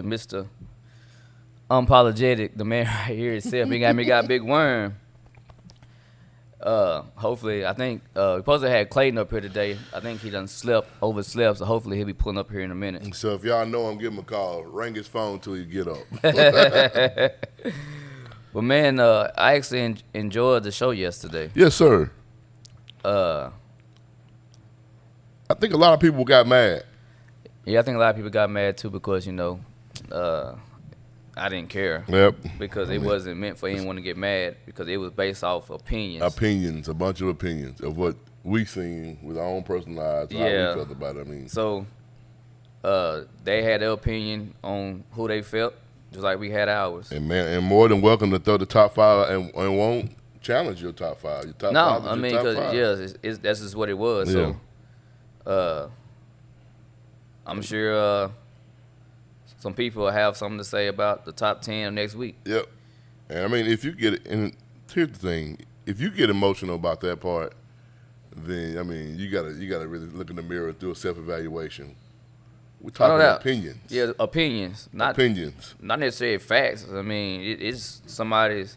Mr. Unapologetic, the man right here himself. He got Big Worm. Hopefully, I think we supposed to have Clayton up here today. I think he done overslept, so hopefully he'll be pulling up here in a minute. So if y'all know him, give him a call. Ring his phone till he get up. But man, I actually enjoyed the show yesterday. Yes, sir. Uh, I think a lot of people got mad. yeah, I think a lot of people got mad too because I didn't care. Yep. Because it wasn't meant for anyone to get mad because it was based off opinions. Opinions, a bunch of opinions of what we seen with our own personal lives, how we felt about it. So they had their opinion on who they felt, just like we had ours. And more than welcome to throw the top five and won't challenge your top five. Your top No, five I is mean, your top five. because that's just what it was. Yeah. So I'm sure some people will have something to say about the top 10 next week. Yep. And I mean, if you get, and here's the thing, if you get emotional about that part, then I mean, you gotta really look in the mirror, do a self-evaluation. We're talking opinions. Yeah, opinions, not necessarily facts. I mean, it's somebody's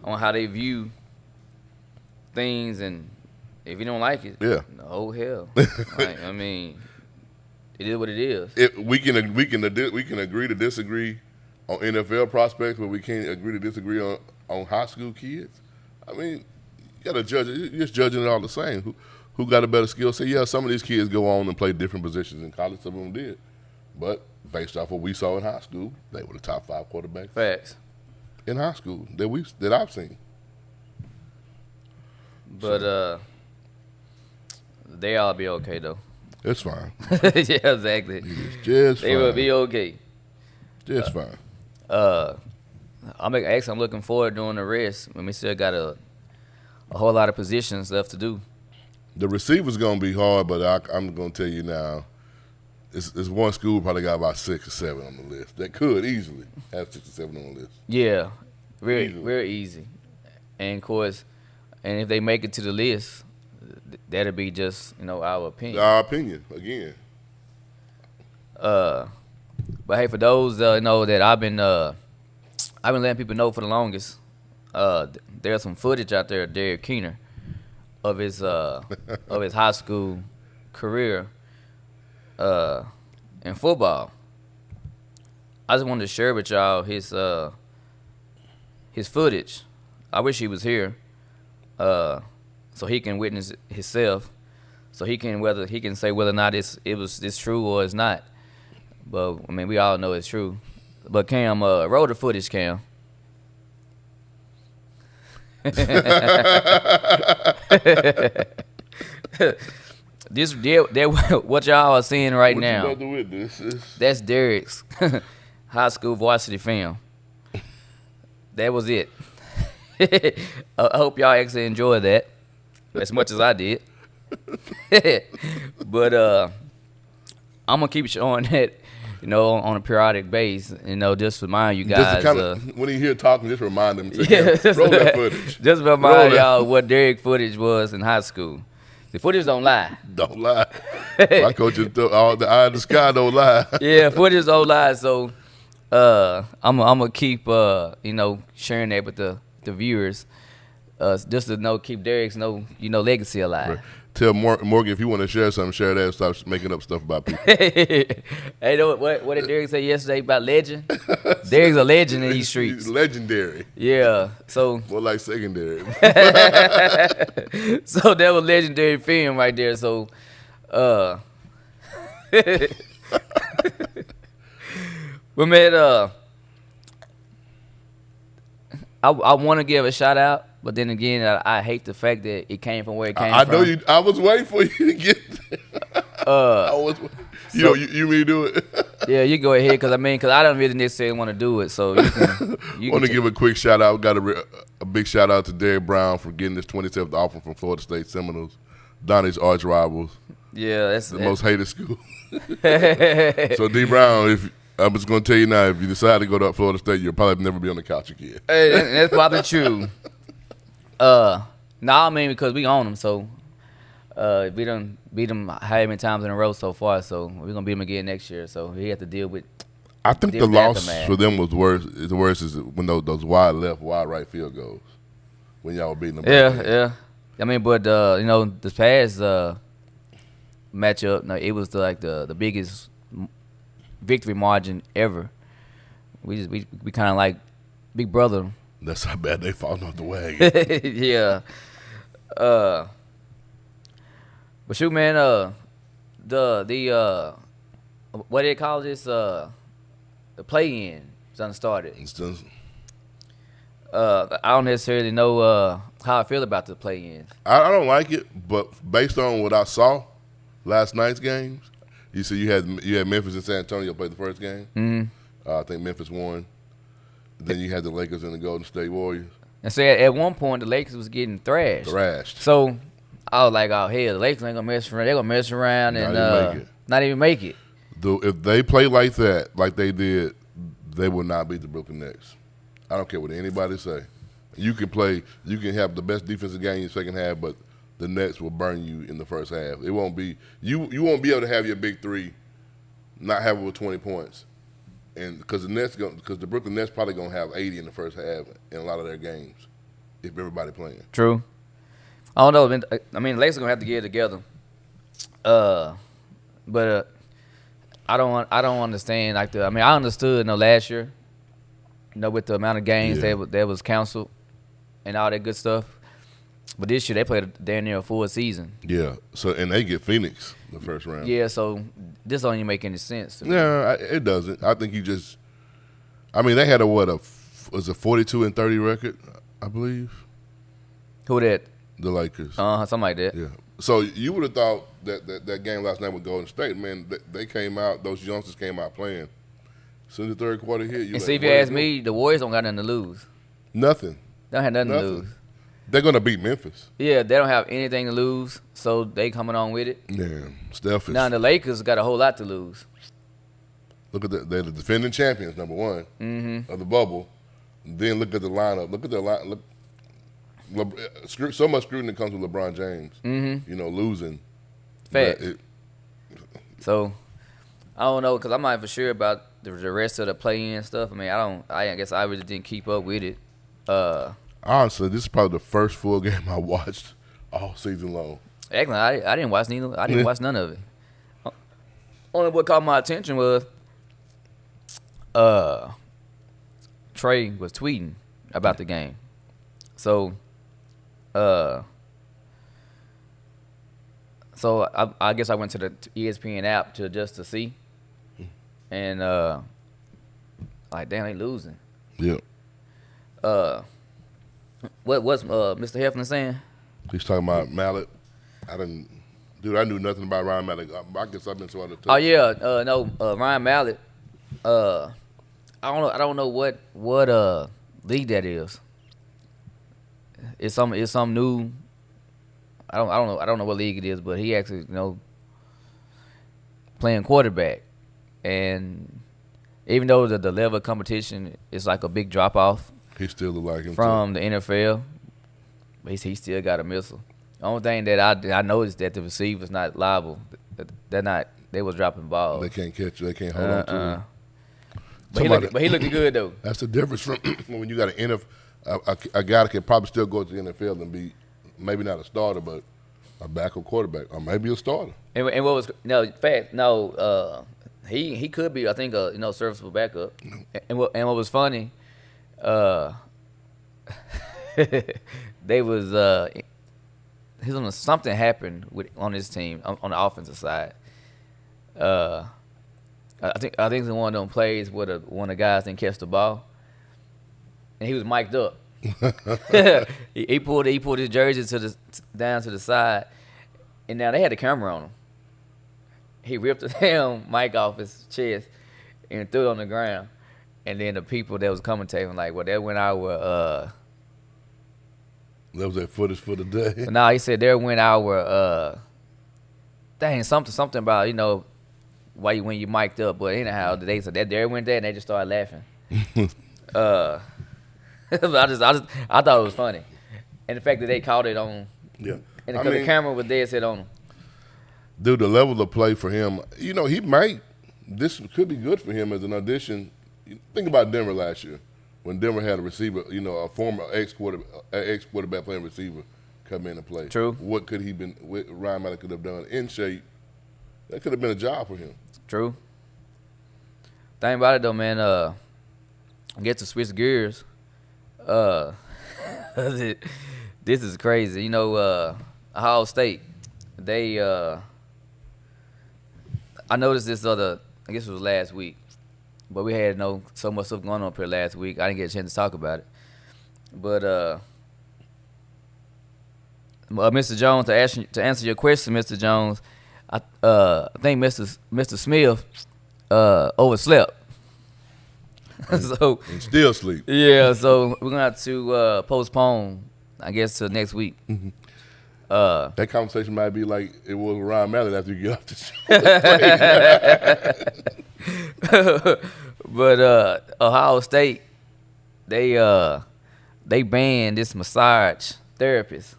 on how they view things, and if you don't like it, oh hell. Like, I mean, it is what it is. We can agree to disagree on NFL prospects, but we can't agree to disagree on high school kids. I mean, you gotta judge it. You're just judging it all the same. Who got a better skill set? Yeah, some of these kids go on and play different positions in college. Some of them did, but based off what we saw in high school, they were the top 5 quarterbacks. Facts. In high school that I've seen. But they all be okay though. It's fine. Yeah, exactly. Just they fine. will be okay. Just fine. I'm looking forward to doing the rest. We still got a whole lot of positions left to do. The receiver's gonna be hard, but I'm gonna tell you now, it's one school probably got about 6 or 7 on the list that could easily have 6 or 7 on the list. Yeah, very easy. And of course, and if they make it to the list, that'll be just our opinion. Our opinion again. But hey, for those that I've been letting people know for the longest, there's some footage out there of Derek Keener of his high school career in football. I just wanted to share with y'all his footage. I wish he was here, so he can witness it himself, so he can say whether or not it's true or it's not. But I mean, we all know it's true. But Cam, roll the footage, Cam. What y'all are seeing right now. That's Derek's high school varsity film. That was it. I hope y'all actually enjoyed that as much as I did. But I'm gonna keep showing that, on a periodic basis. Just remind you guys. When you hear talking, just remind them. Roll that footage. Just remind y'all what Derek footage was in high school. The footage don't lie. Don't lie. My coach is all the eye in the sky don't lie. Yeah, footage don't lie. So I'm gonna keep sharing that with the viewers, just to keep Derek's legacy alive. Right. Tell Morgan if you want to share something, share that. Stop making up stuff about people. Hey, what did Derek say yesterday about legend? Derek's a legend in these streets. He's legendary. Yeah, so more like secondary. So that was legendary film right there. So, but man, I want to give a shout out. But then again, I hate the fact that it came from where it came from. I know you. I was waiting for you to get there. You mean do it? Yeah, you go ahead, because I don't really necessarily want to do it. So you want to give a quick shout out. Got a big shout out to Derek Brown for getting his 27th offer from Florida State Seminoles, Donnie's arch rivals. Yeah, that's the most hated school. So D Brown, I'm just gonna tell you now, if you decide to go to Florida State, you'll probably never be on the couch again. Hey, that's probably true. Because we own them, so we done beat them how many times in a row so far, so we're gonna beat them again next year. So he had to deal with I think the loss for them was worse. The worst is when those wide left, wide right field goals. When y'all were beating them. Yeah. I mean, but this past matchup, no, it was the biggest victory margin ever. We kind of like Big Brother. That's how bad they falling off the wagon. Yeah. But shoot, man, the what do they call this? The play-in is unstarted. I don't necessarily know how I feel about the play-ins. I don't like it, but based on what I saw last night's games, you see you had Memphis and San Antonio play the first game. Mm-hmm. I think Memphis won. Then you had the Lakers and the Golden State Warriors. And so at one point, the Lakers was getting thrashed. So I was like, oh, hell, the Lakers ain't going to mess around. They're going to mess around and not even make it. If they play like that, like they did, they will not beat the Brooklyn Nets. I don't care what anybody say. You can have the best defensive game in the second half, but the Nets will burn you in the first half. It won't be you won't be able to have your big three, not have it with 20 points, and because the Brooklyn Nets probably gonna have 80 in the first half in a lot of their games, if everybody playing. True. I don't know. I mean, the Lakers are gonna have to get it together. But I don't understand I understood last year. With the amount of games that was canceled and all that good stuff. But this year they played damn near a full season. Yeah. So and they get Phoenix the first round. Yeah. So this don't even make any sense to me. Yeah, it doesn't. I think they had a 42-30 record, I believe. Who that? The Lakers. Something like that. Yeah. So you would have thought that game last night with Golden State, man, they came out. Those youngsters came out playing. Soon as the third quarter hit, and see, if you ask me, the Warriors don't got nothing to lose. Nothing. They don't have nothing to lose. They're going to beat Memphis. Yeah, they don't have anything to lose, so they coming on with it. Yeah, Steph is. Now, the Lakers got a whole lot to lose. Look at they're the defending champions, number one, of the bubble. Then look at the lineup. Look at their line. So much scrutiny comes with LeBron James, losing. Fact. So, I don't know, because I'm not for sure about the rest of the play-in stuff. I mean, I guess I really didn't keep up with it. Honestly, this is probably the first full game I watched all season long. Actually, I didn't watch neither. I didn't watch none of it. Only what caught my attention was Trey was tweeting about the game. So I guess I went to the ESPN app just to see. And like, damn, they losing. Yeah. What was Mr. Heflin saying? He's talking about Mallett. I knew nothing about Ryan Mallett. I guess I've been so out of touch. Oh yeah, Ryan Mallett. I don't know what league that is. It's some new. I don't know what league it is, but he actually playing quarterback. And even though the level of competition is like a big drop off, he still look like him from the NFL, but he still got a missile. The only thing that I noticed that the receiver's not liable. They was dropping balls. They can't catch you. They can't hold on to him. But he looked good though. That's the difference from when you got a guy that can probably still go to the NFL and be maybe not a starter, but a backup quarterback, or maybe a starter. And what was he could be, I think, a serviceable backup. And what was funny, they was something happened on his team on the offensive side. I think it's one of them plays where one of the guys didn't catch the ball, and he was mic'd up. he pulled his jersey down to the side, and now they had the camera on him. He ripped the damn mic off his chest and threw it on the ground. And then the people that was commentating like, well, that went our that was that footage for the day. So now he said there went our something about why when you mic'd up, but anyhow they said that there went that, and they just started laughing. I thought it was funny, and the fact that they caught it on, and the camera was dead set on him. Dude, the level of play for him, he might this could be good for him as an audition. Think about Denver last year when Denver had a receiver, a former ex-quarterback playing receiver come in and play. True. What could Ryan Mallett could have done in shape? That could have been a job for him. True. Thing about it though, man, I get to switch gears. This is crazy. Ohio State, they I noticed this I guess it was last week, but we had so much stuff going on up here last week. I didn't get a chance to talk about it. But Mr. Jones, to answer your question, Mr. Jones, I think Mr. Smith overslept. So and still sleep. Yeah, so we're gonna have to postpone, I guess, till next week. Mm-hmm. That conversation might be like it was Ryan Mallett after you get off the show. But Ohio State, they banned this massage therapist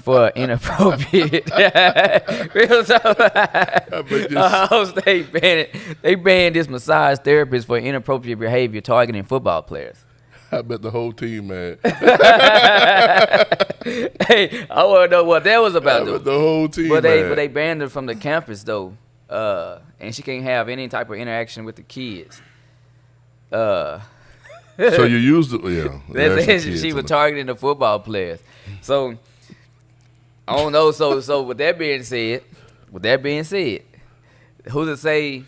for inappropriate. Real talk. Ohio State banned this massage therapist for inappropriate behavior targeting football players. I bet the whole team, man. Hey, I want to know what that was about, though. The whole team, but they banned her from the campus, though, and she can't have any type of interaction with the kids. So you used it, yeah. She was targeting the football players. So I don't know. So with that being said, who's to say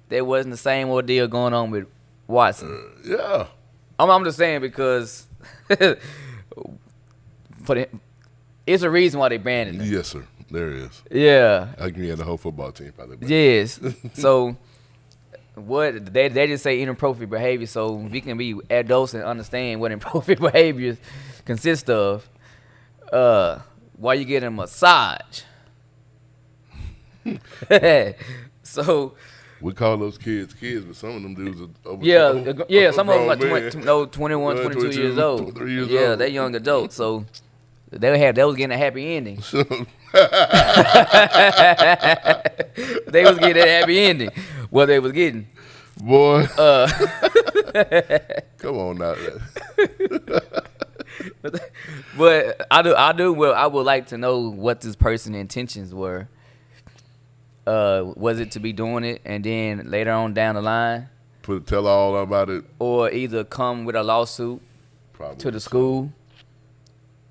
there wasn't the same ordeal going on with Watson? Yeah. I'm just saying because it's a reason why they banned him. Yes, sir. There is. Yeah. I agree. The whole football team probably. Yes. So what they just say inappropriate behavior. So we can be adults and understand what inappropriate behaviors consist of. Why you getting a massage? So. We call those kids, but some of them dudes are over. Some of them like 21, 22 years old. 23 years old. old. They're young adults, so they was getting a happy ending. They was getting a happy ending. What they was getting, boy. Come on now. But I would like to know what this person's intentions were. Was it to be doing it and then later on down the line tell all about it, or either come with a lawsuit to the school?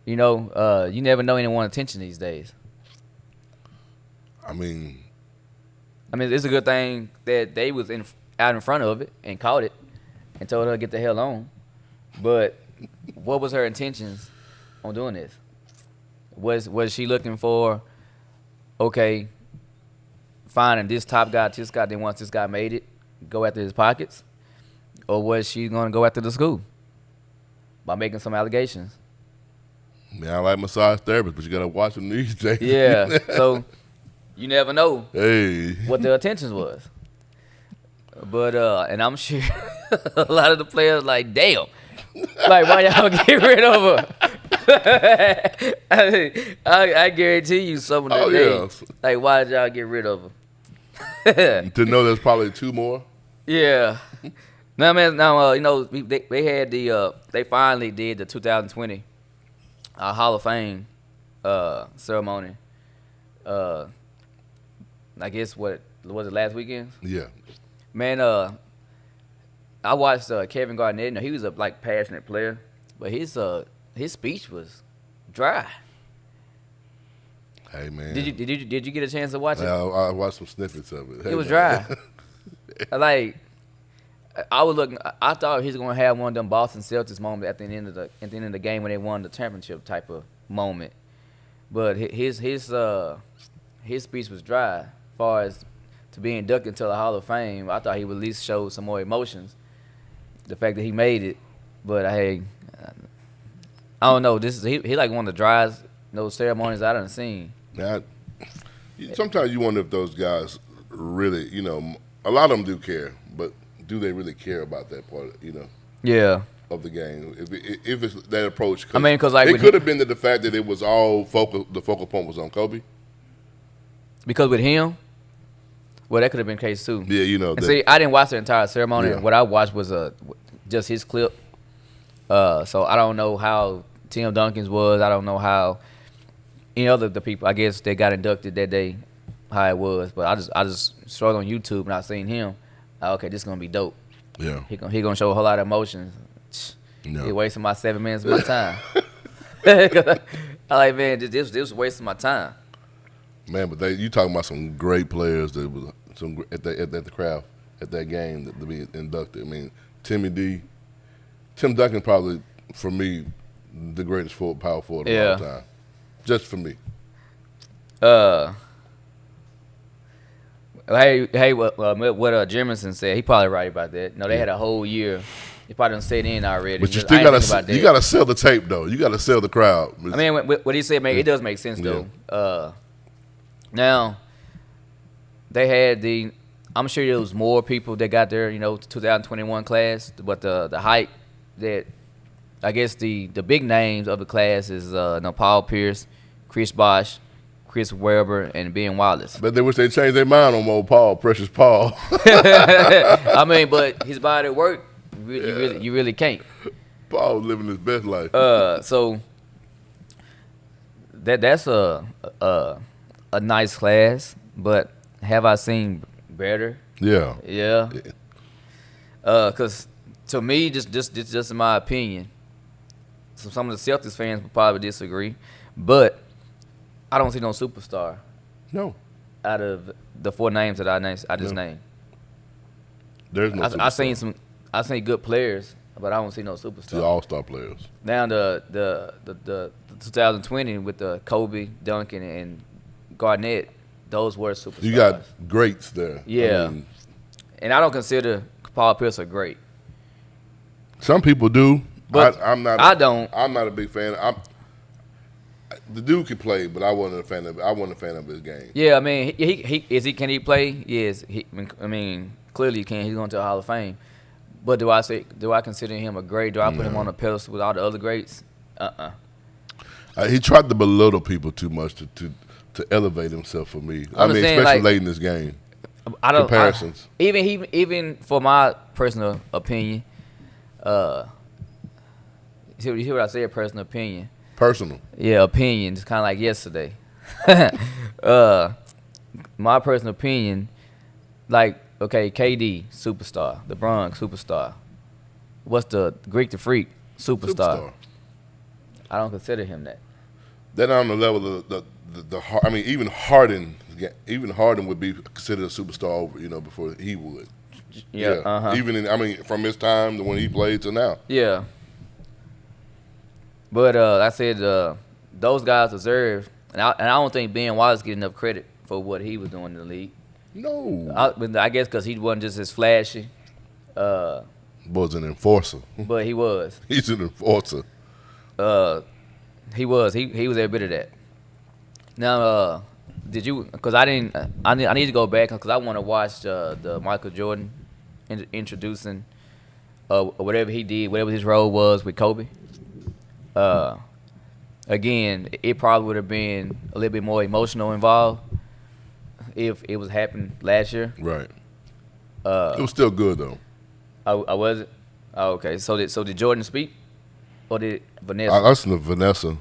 You never know anyone's intention these days. I mean, it's a good thing that they was out in front of it and caught it and told her to get the hell on. But what was her intentions on doing this? Was she looking for, okay, finding this top guy, then once this guy made it, go after his pockets? Or was she going to go after the school by making some allegations? Man, I like massage therapists, but you got to watch them these days. Yeah, so you never know what their intentions was. But, and I'm sure a lot of the players like, damn, like, why y'all get rid of her? I guarantee you some of the days, like, why did y'all get rid of her? To know there's probably two more. Yeah. They had they finally did the 2020 Hall of Fame ceremony. I guess what was it, last weekend? Yeah. Man, I watched Kevin Garnett. He was a passionate player, but his speech was dry. Hey man, did you get a chance to watch it? I watched some snippets of it. It was dry. I was looking. I thought he was gonna have one of them Boston Celtics moments at the end of the game when they won the championship type of moment. But his speech was dry. As far as to be inducted into the Hall of Fame, I thought he would at least show some more emotions. The fact that he made it, but I don't know. He like one of the driest ceremonies I done seen. Now, sometimes you wonder if those guys really, a lot of them do care, but do they really care about that part, Yeah. of the game? If it's that approach, because it could have been the fact that it was all the focal point was on Kobe. Because with him, Well, that could have been the case too. Yeah, you know. And see, I didn't watch the entire ceremony. Yeah. What I watched was just his clip. So I don't know how Tim Duncan's was. I don't know how any other the people, I guess, they got inducted that day, how it was. But I just scrolled on YouTube and I seen him. Okay, this is gonna be dope. Yeah. He gonna show a whole lot of emotions. No. He wasting my 7 minutes of my time. I like, man, this was wasting my time. Man, but you talking about some great players that was at the crowd at that game to be inducted. I mean, Tim Duncan probably for me the greatest power forward of all time, just for me. Hey, what Jimerson said, he probably right about that. No, they had a whole year. He probably done set in already. But you still gotta sell the tape though. You gotta sell the crowd. I mean, what he said, man, it does make sense though. Now, they had I'm sure there was more people that got there, 2021 class, but the hype that, I guess the big names of the class is Paul Pierce, Chris Bosh, Chris Webber, and Ben Wallace. But they wish they changed their mind on old Paul, Precious Paul. I mean, but his body work, you really can't. Paul living his best life. So that's a nice class, but have I seen better? Yeah. Yeah. Because to me, just in my opinion, some of the Celtics fans would probably disagree, but I don't see no superstar. No. Out of the 4 names that I just named. There's no superstar. I seen good players, but I don't see no superstar. The all-star players. Now the 2020 with the Kobe, Duncan, and Garnett, those were superstars. You got greats there. Yeah. And I don't consider Paul Pierce a great. Some people do. But I'm not. I don't. I'm not a big fan. The dude can play, but I wasn't a fan of. I wasn't a fan of his game. Yeah, I mean, can he play? Yes. I mean, clearly he can. He's going to the Hall of Fame. But do I consider him a great? Do I put him on a pedestal with all the other greats? He tried to belittle people too much to elevate himself for me. I mean, especially late in this game. Comparisons. Even for my personal opinion, you hear what I said? Personal opinion. Personal. Yeah, opinion. It's kind of like yesterday. My personal opinion, like, okay, KD, superstar. LeBron, superstar. What's the Greek the Freak, superstar. I don't consider him that. Then on the level of the I mean, even Harden would be considered a superstar over, before he would. Yeah. Even from his time to when he played to now. Yeah. But I said those guys deserve, and I don't think Ben Wallace get enough credit for what he was doing in the league. No. I guess because he wasn't just as flashy. Was an enforcer. But he was. He's an enforcer. He was. He was every bit of that. Now, did you? Because I need to go back because I want to watch the Michael Jordan introducing whatever he did, whatever his role was with Kobe. Again, it probably would have been a little bit more emotional involved if it was happening last year. Right. It was still good though. I was it? Oh, okay. So did Jordan speak, or did Vanessa? I listened to Vanessa.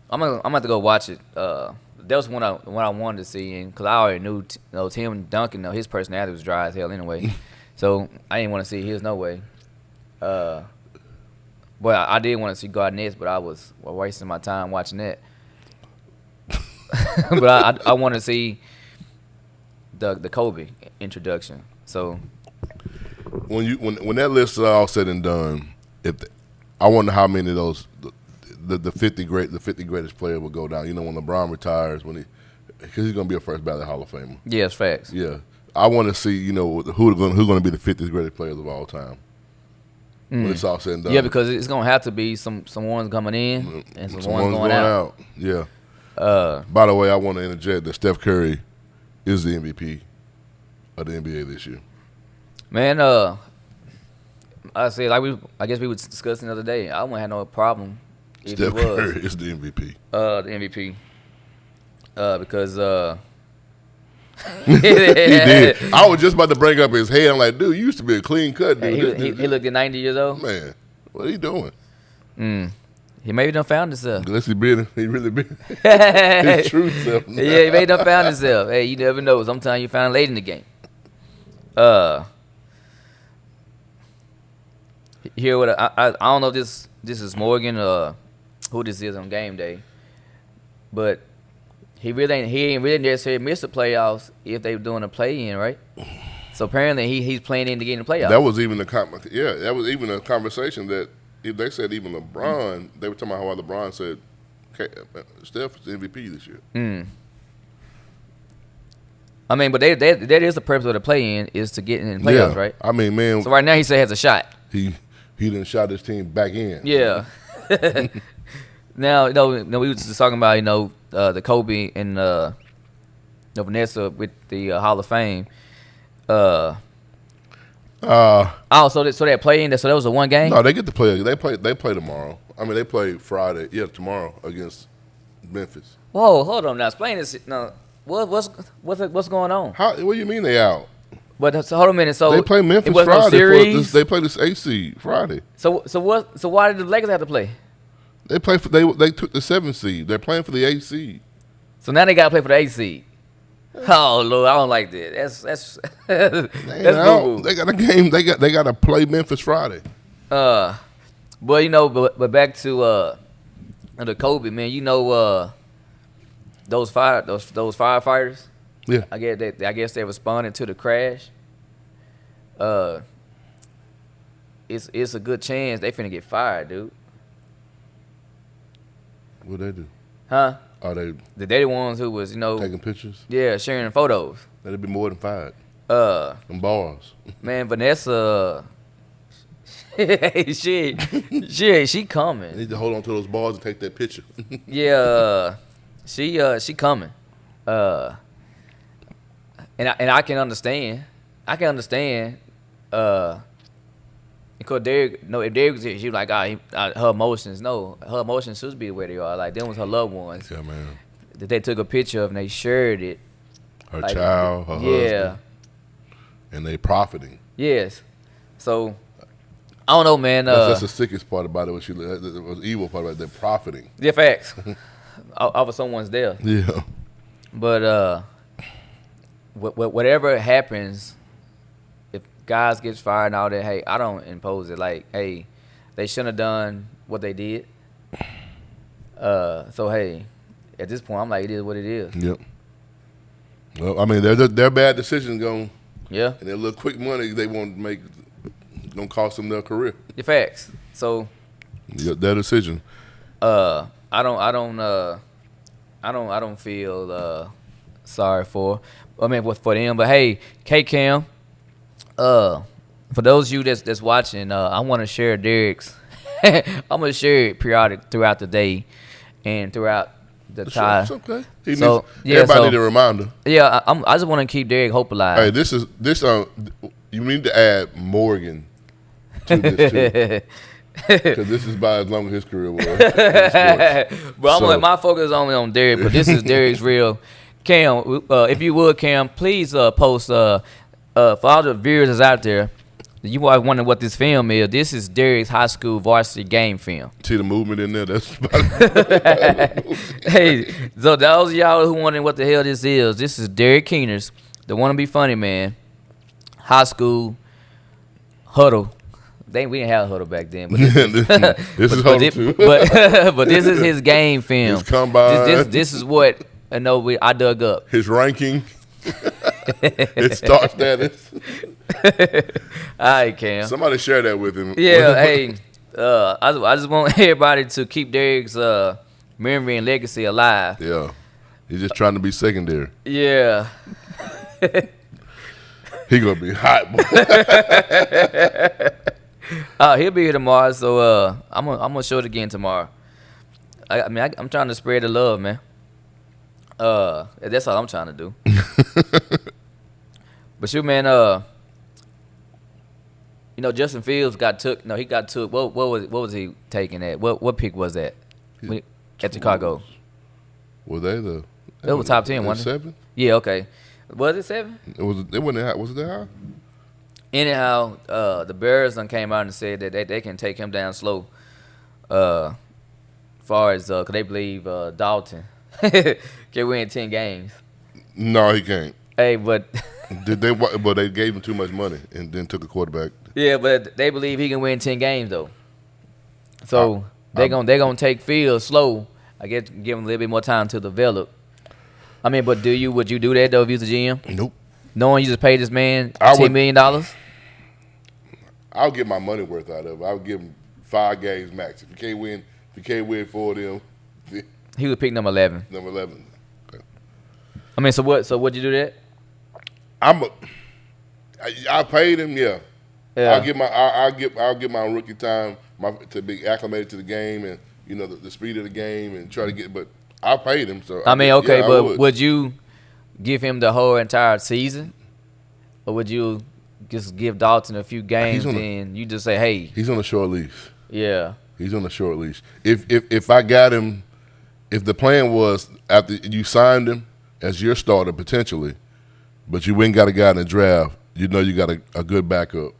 I'm gonna have to go watch it. That was one I wanted to see, because I already knew Tim Duncan. His personality was dry as hell anyway, so I didn't want to see his no way. Well, I did want to see Garnett, but I was wasting my time watching that. But I want to see the Kobe introduction. So when that list is all said and done, I wonder how many of those the 50 greatest player will go down. When LeBron retires, because he's gonna be a first ballot Hall of Famer. Yes, facts. Yeah, I want to see who's going to be the 50 greatest players of all time. When it's all said and done. Yeah, because it's gonna have to be someone's coming in and someone's going out. Yeah. By the way, I want to interject that Steph Curry is the MVP of the NBA this year. Man, I said I guess we were discussing the other day. I wouldn't have no problem if Steph Curry is the MVP. The MVP. Because He did. I was just about to bring up his head. I'm like, dude, you used to be a clean cut dude. He looked at 90 years old. Man, what are you doing? He maybe done found himself. Unless he really been his true self. Yeah, he maybe done found himself. Hey, you never know. Sometimes you find late in the game. Here what I don't know if this is Morgan or who this is on game day, but he ain't really necessarily missed the playoffs if they were doing a play-in, right? So apparently he's playing in to get in the playoffs. That was even a conversation that if they said even LeBron, they were talking about how LeBron said Steph is MVP this year. I mean, but that is the purpose of the play-in is to get in the playoffs, right? I mean, man. So right now he said he has a shot. He done shot his team back in. Yeah. Now, we was just talking about, the Kobe and Vanessa with the Hall of Fame. So that play-in, so that was a one game? No, they get to play. They play tomorrow. I mean, they play Friday. Yeah, tomorrow against Memphis. Whoa, hold on now. Explain this. No, what's going on? What do you mean they out? But so, hold on a minute. So they play Memphis Friday. No series? They play this 8 seed Friday. So why did the Lakers have to play? They took the 7 seed. They're playing for the 8 seed. So now they got to play for the 8 seed. Oh Lord, I don't like that. That's boo-boo. They got a game. They got to play Memphis Friday. But back to the Kobe, man. Those firefighters. Yeah. I guess they responded to the crash. It's a good chance they finna get fired, dude. What they do? Huh? Are they the ones who was, taking pictures? Yeah, sharing photos. That'd be more than fired. Them bars. Man, Vanessa, she coming. They need to hold on to those bars and take that picture. Yeah, she coming. And I can understand. Because if Derek was here, she was like, her emotions. No, her emotions should be where they are. Like, them was her loved ones. Yeah, man. That they took a picture of and they shared it. Her child, her husband. And they profiting. Yes. So, I don't know, man. That's the sickest part about it. Was evil part about it. They're profiting. Yeah, facts. Off of someone's death. Yeah. But whatever happens, if guys gets fired and all that, hey, I don't impose it. Like, hey, they shouldn't have done what they did. So hey, at this point, I'm like, it is what it is. Yep. Well, I mean, their bad decisions going. Yeah. And their little quick money they want to make gonna cost them their career. The facts. So. Yeah, their decision. I don't feel sorry for them. But hey, K-Cam, for those of you that's watching, I want to share Derek's. I'm gonna share it periodic throughout the day and throughout the time. It's okay. Everybody need a reminder. Yeah, I just want to keep Derek hope alive. Hey, this. You need to add Morgan to this too. Because this is about as long as his career was. But my focus is only on Derek, but this is Derek's real. Cam, if you would, Cam, please post for all the viewers that's out there. You are wondering what this film is. This is Derek's high school varsity game film. See the movement in there? That's Hey, so those of y'all who wondering what the hell this is Derek Keeners, the Wanna Be Funny Man, high school huddle. We didn't have a huddle back then, but this is huddle too. But this is his game film. His combine. This is what I dug up. His ranking. His star status. All right, Cam. Somebody share that with him. Yeah, hey. I just want everybody to keep Derek's memory and legacy alive. Yeah. He's just trying to be secondary. Yeah. He gonna be hot, boy. He'll be here tomorrow, so I'm gonna show it again tomorrow. I'm trying to spread the love, man. That's all I'm trying to do. But shoot, man, Justin Fields got took. No, he got took. What was he taking at? What pick was that? At Chicago. Were they It was top 10, wasn't it? 7? Yeah, okay. Was it 7? It wasn't that. Was it that high? Anyhow, the Bears done came out and said that they can take him down slow. Far as because they believe Dalton can win 10 games. No, he can't. Hey, but But they gave him too much money and then took a quarterback. Yeah, but they believe he can win 10 games though. So they're gonna take Fields slow. I guess give him a little bit more time to develop. I mean, but would you do that though if you was a GM? Nope. Knowing you just paid this man $10 million? I'll get my money worth out of it. I'll give him 5 games max. If you can't win 4 of them, he would pick number 11. Number 11. Okay. I mean, so what? So would you do that? I paid him, yeah. I'll get my rookie time to be acclimated to the game and the speed of the game and try to get. But I paid him, so would you give him the whole entire season, or would you just give Dalton a few games and you just say, hey, he's on a short leash. Yeah, he's on a short leash. If I got him, if the plan was after you signed him as your starter potentially, but you went and got a guy in the draft, you got a good backup.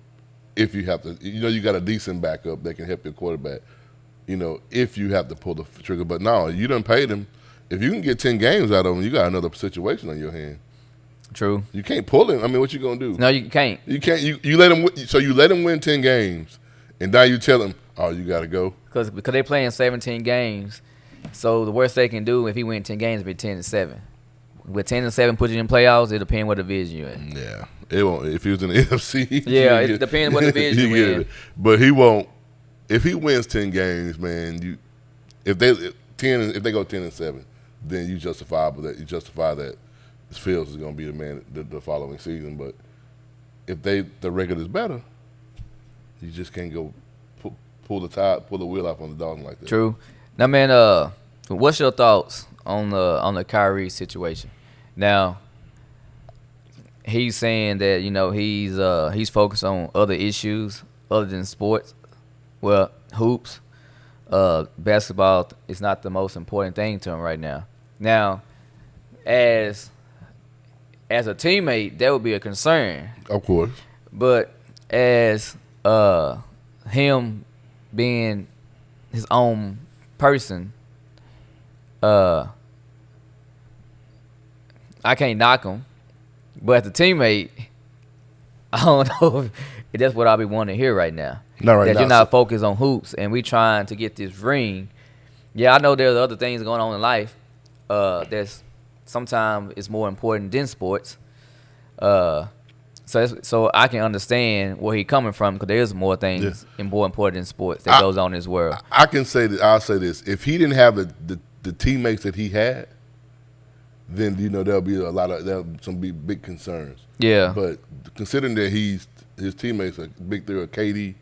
If you have to, you got a decent backup that can help your quarterback. If you have to pull the trigger. But no, you done paid him. If you can get 10 games out of him, you got another situation on your hand. True. You can't pull him. I mean, what you gonna do? No, you can't. You can't. You let him. So you let him win 10 games, and now you tell him, oh, you got to go. Because they playing 17 games, so the worst they can do if he win 10 games would be 10-7. With 10-7 put you in playoffs, it depends what division you're in. Yeah, it won't. If he was in the NFC, yeah, it depends what division you're in. But he won't. If he wins 10 games, man, if they go 10-7, then you justify that Fields is going to be the man the following season. But if the record is better, you just can't go pull the wheel off on the Dalton like that. True. Now, man, what's your thoughts on the Kyrie situation? Now, he's saying that he's focused on other issues other than sports. Well, hoops, basketball is not the most important thing to him right now. Now, as a teammate, that would be a concern. Of course. But as him being his own person, I can't knock him. But as a teammate, I don't know if that's what I'll be wanting to hear right now. Not right now. That you're not focused on hoops and we trying to get this ring. Yeah, I know there's other things going on in life that's sometimes it's more important than sports. So I can understand where he's coming from because there's more things more important than sports that goes on in this world. I can say that. I'll say this: if he didn't have the teammates that he had, then there'll be some big concerns. Yeah. But considering that his teammates are big, they're KD.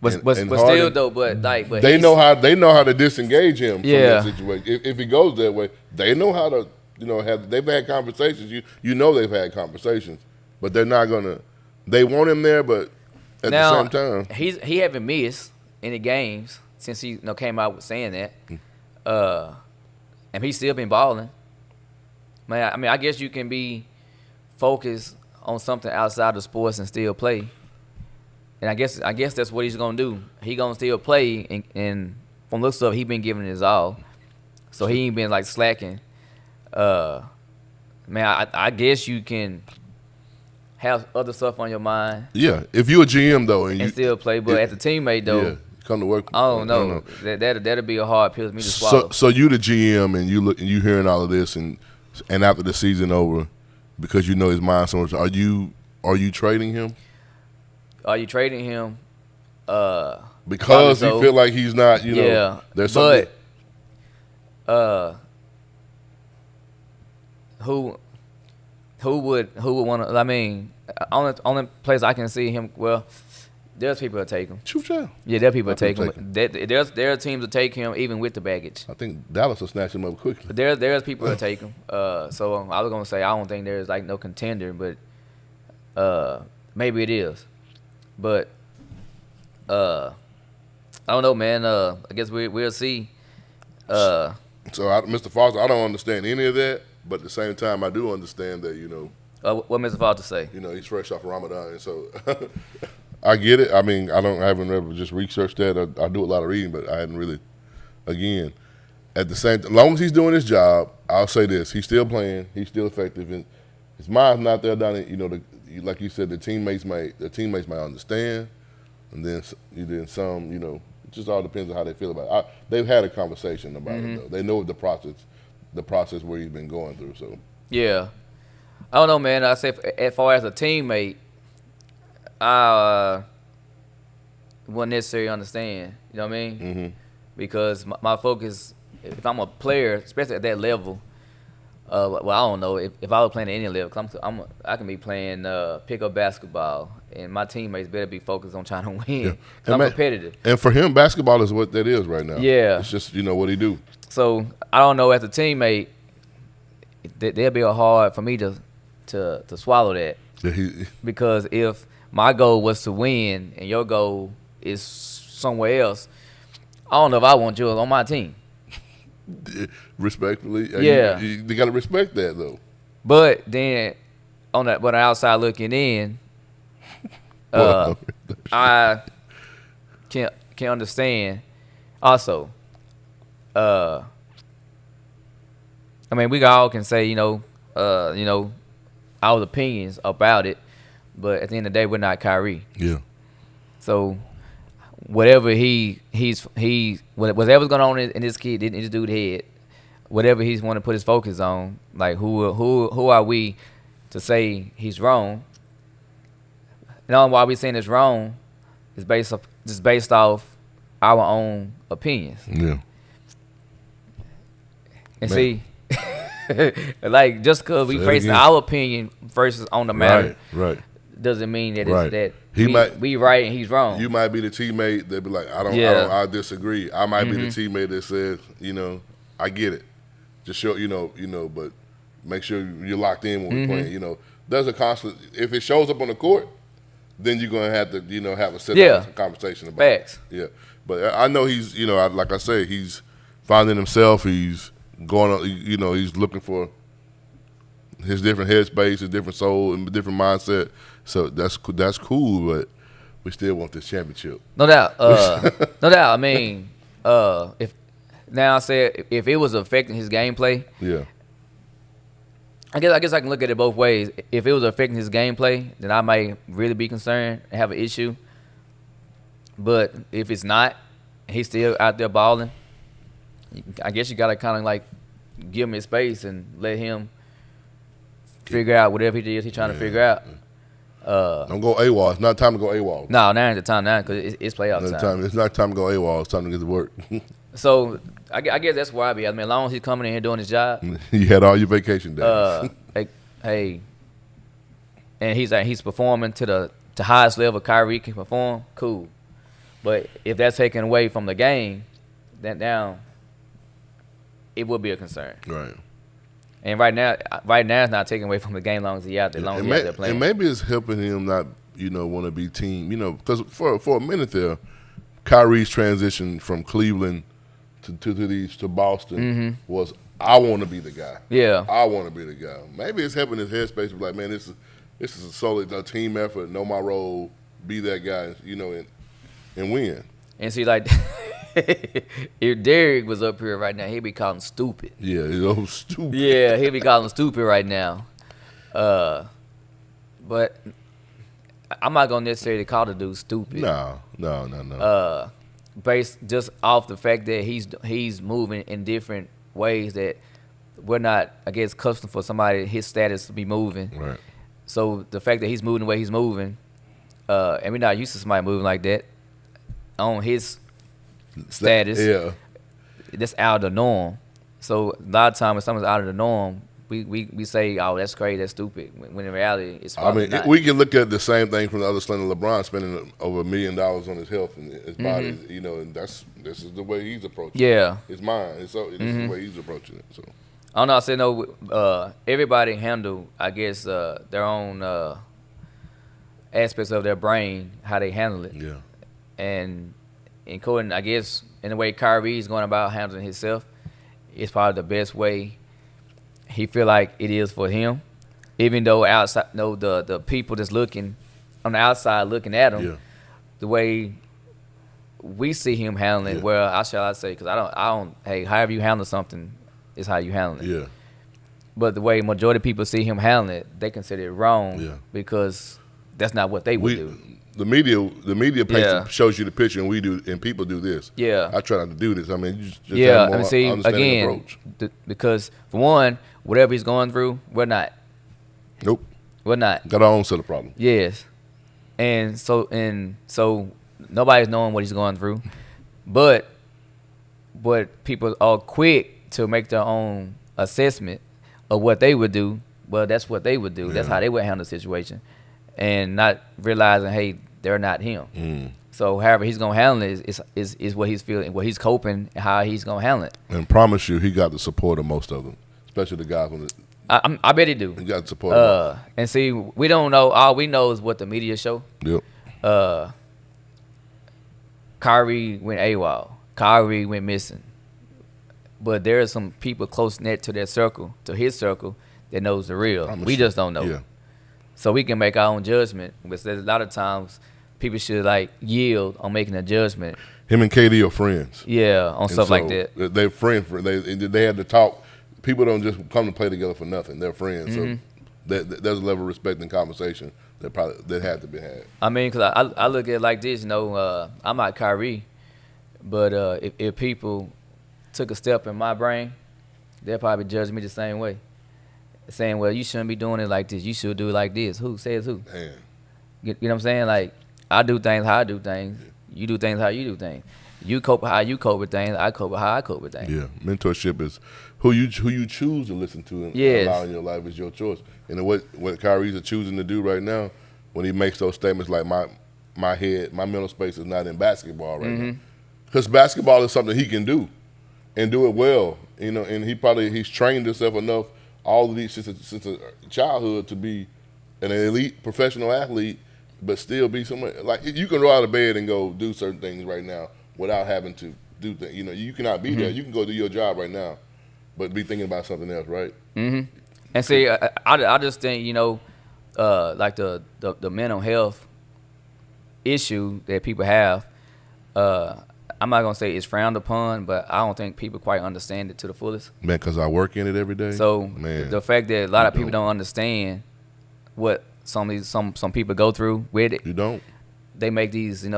But still though, but they know how to disengage him from that situation. If he goes that way, they know how to they've had conversations. They've had conversations, but they're not gonna. They want him there, but at the same time, he haven't missed any games since he came out with saying that, and he's still been balling. Man, I mean, I guess you can be focused on something outside of sports and still play. And I guess that's what he's gonna do. He gonna still play, and from looks up, he been giving his all, so he ain't been slacking. Man, I guess you can have other stuff on your mind. Yeah, if you're a GM though, and still play, but as a teammate though, come to work. I don't know. That'll be a hard pill for me to swallow. So you the GM and you hearing all of this and after the season over, because his mind so much, are you trading him? Are you trading him? Because you feel like he's not, there's something. But who would want to? I mean, only place I can see him. Well, there's people that take him. Yeah, there are people that take him. There are teams that take him even with the baggage. I think Dallas will snatch him up quickly. But there's people that take him. So I was gonna say I don't think there's no contender, but maybe it is. But I don't know, man. I guess we'll see. So, Mr. Foster, I don't understand any of that, but at the same time, I do understand that What Mr. Foster say? You know, he's fresh off of Ramadan, and so I get it. I mean, I haven't ever just researched that. I do a lot of reading, but I hadn't really. Again, at the same time, as long as he's doing his job, I'll say this: he's still playing, he's still effective, and his mind's not there down it. You know, like you said, the teammates might understand, and then some. You know, it just all depends on how they feel about it. They've had a conversation about it, though. They know the process where he's been going through. So yeah, I don't know, man. I say as far as a teammate, I wouldn't necessarily understand. You know what I mean? Mm-hmm. Because my focus, if I'm a player, especially at that level, well, I don't know if I was playing at any level, cause I can be playing pickup basketball, and my teammates better be focused on trying to win. Yeah. I'm competitive. And for him, basketball is what that is right now. Yeah, it's just what he do. So I don't know, as a teammate, there'll be hard for me to swallow that. Because if my goal was to win and your goal is somewhere else, I don't know if I want you on my team. Respectfully, yeah, you got to respect that though. But then on the outside looking in, I can't understand. Also, I mean, we all can say our opinions about it, but at the end of the day, we're not Kyrie. Yeah. So whatever whatever's going on in this dude's head, whatever he's want to put his focus on, like who are we to say he's wrong? And on why we saying it's wrong is based off our own opinions. Yeah. And see, like just because we face our opinion versus on the matter, right, doesn't mean that right. It's that we right and he's wrong. You might be the teammate that be like, I disagree. I might be the teammate that says, I get it. Just show, but make sure you're locked in when we're playing. There's a constant. If it shows up on the court, then you're gonna have to, have a sit-down conversation about Facts. it. Yeah, but I know he's, like I say, he's finding himself. He's going, he's looking for his different headspace, his different soul, and different mindset. So that's cool, but we still want this championship. No doubt. No doubt. I mean, if it was affecting his gameplay, yeah. I guess I can look at it both ways. If it was affecting his gameplay, then I might really be concerned and have an issue. But if it's not, he's still out there balling, I guess you gotta kind of like give him his space and let him figure out whatever he is he's trying to figure out. Don't go AWOL. It's not time to go AWOL. No, now ain't the time now because it's playoff time. It's not time to go AWOL. It's time to get to work. So I guess that's where I be. I mean, as long as he's coming in here doing his job. You had all your vacation days. Hey, and he's performing to the highest level Kyrie can perform. Cool, but if that's taken away from the game, then now it would be a concern. Right. And right now it's not taken away from the game. Long as he out there, long as he out there playing. And maybe it's helping him not, want to be team. Because for a minute there, Kyrie's transition from Cleveland to Boston was, I want to be the guy. Yeah. I want to be the guy. Maybe it's helping his headspace to be like, man, this is solely a team effort. Know my role. Be that guy. And win. And see, like, if Derek was up here right now, he'd be calling stupid. Yeah, he's so stupid. Yeah, he'd be calling stupid right now. But I'm not gonna necessarily call the dude stupid. No. Based just off the fact that he's moving in different ways that we're not, I guess, custom for somebody his status to be moving. Right. So the fact that he's moving the way he's moving, and we're not used to somebody moving like that on his status, that's out of the norm. So a lot of times when something's out of the norm, we say, oh, that's crazy, that's stupid, when in reality it's probably not. We can look at the same thing from the other side of LeBron spending over $1 million on his health and his body, and this is the way he's approaching it. His mind. This is the way he's approaching it. So I don't know, I said no, everybody handle, I guess, their own aspects of their brain, how they handle it. Yeah. And including, I guess, in the way Kyrie's going about handling himself, it's probably the best way he feel like it is for him. even though outside, no, the people that's looking on the outside looking at him, the way we see him handling, well, I say, because I don't. Hey, however you handle something is how you handle it. Yeah. But the way majority of people see him handling it, they consider it wrong because that's not what they would do. The media shows you the picture, and people do this. Yeah. I try not to do this. I mean, you just have a more understanding approach. Because for one, whatever he's going through, we're not. Nope. We're not. Got our own set of problems. Yes. And so nobody's knowing what he's going through, but people are quick to make their own assessment of what they would do. Well, that's what they would do. That's how they would handle the situation, and not realizing, hey, they're not him. So, however he's gonna handle it is what he's feeling, what he's coping, and how he's gonna handle it. And promise you, he got the support of most of them, especially the guys on the. I bet he do. He got the support. And see, we don't know. All we know is what the media show. Yep. Kyrie went AWOL. Kyrie went missing. But there are some people close knit to their circle, to his circle, that knows the real. We just don't know. Yeah. So we can make our own judgment. Because there's a lot of times people should yield on making a judgment. Him and KD are friends. Yeah, on stuff like that. They're friends. They had to talk. People don't just come to play together for nothing. They're friends. So there's a level of respect and conversation that had to be had. I mean, because I look at it like this. I'm not Kyrie, but if people took a step in my brain, they'll probably judge me the same way, saying, "Well, you shouldn't be doing it like this. You should do it like this." Who says who? Man. You know what I'm saying? I do things how I do things. You do things how you do things. You cope how you cope with things. I cope how I cope with things. Yeah, mentorship is who you choose to listen to and allow in your life is your choice. And what Kyrie's choosing to do right now, when he makes those statements like my mental space is not in basketball right now, because basketball is something he can do, and do it well. And he's trained himself enough all of these since childhood to be an elite professional athlete, but still be someone you can roll out of bed and go do certain things right now without having to do things. You cannot be there. You can go do your job right now, but be thinking about something else, right? Mm-hmm. And see, I just think the mental health issue that people have. I'm not gonna say it's frowned upon, but I don't think people quite understand it to the fullest. Man, because I work in it every day. So the fact that a lot of people don't understand what some people go through with it. You don't. They make these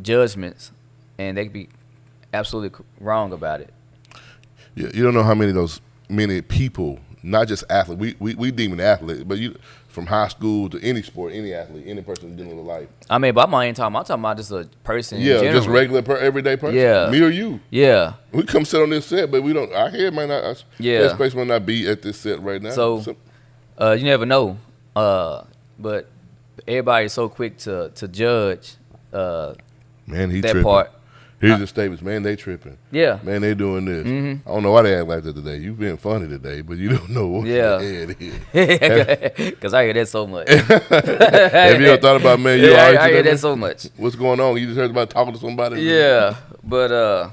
judgments, and they could be absolutely wrong about it. Yeah, you don't know how many people, not just athletes. We deem an athlete, but from high school to any sport, any athlete, any person dealing with life. I mean, but I'm talking about just a person. Yeah, in general. just regular everyday person. Yeah, me or you. Yeah, we come sit on this set, but we don't. Our head might not. Our space might not be at this set right now. So you never know. But everybody's so quick to judge. Man, he that tripping. Part. Here's the statements. Man, they tripping. Yeah. Man, they doing this. I don't know why they act like that today. You being funny today, but you don't know what the head is. Because I hear that so much. Have you ever thought about, man, you all right I hear that so much. What's going on? You just heard about talking to somebody? Yeah. But I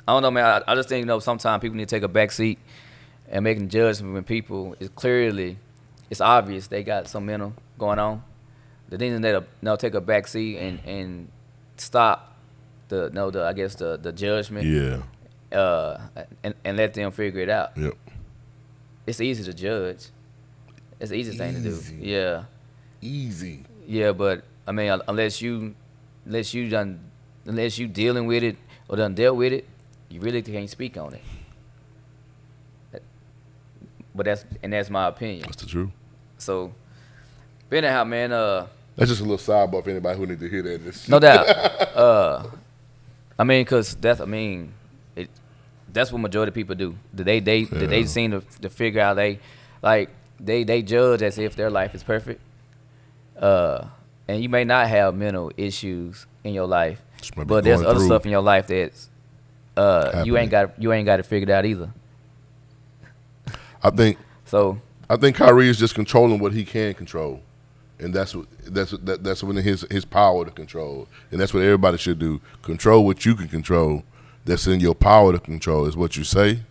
don't know, man. I just think, sometimes people need to take a back seat and making judgment when people it's obvious they got some mental going on. The thing is they'll take a back seat and stop the judgment. Yeah. And let them figure it out. Yep. It's easy to judge. It's the easiest thing to do. Yeah. Easy. Yeah, but I mean, unless you dealing with it or done dealt with it, you really can't speak on it. But that's my opinion. That's the truth. So, but anyhow, man. That's just a little sidebar for anybody who need to hear that. No doubt. I mean, because that's what majority of people do. They seem to figure out they judge as if their life is perfect. And you may not have mental issues in your life, but there's other stuff in your life that's you ain't got it figured out either. I think Kyrie is just controlling what he can control. And that's within his power to control, and that's what everybody should do. Control what you can control. That's in your power to control. Is what you say,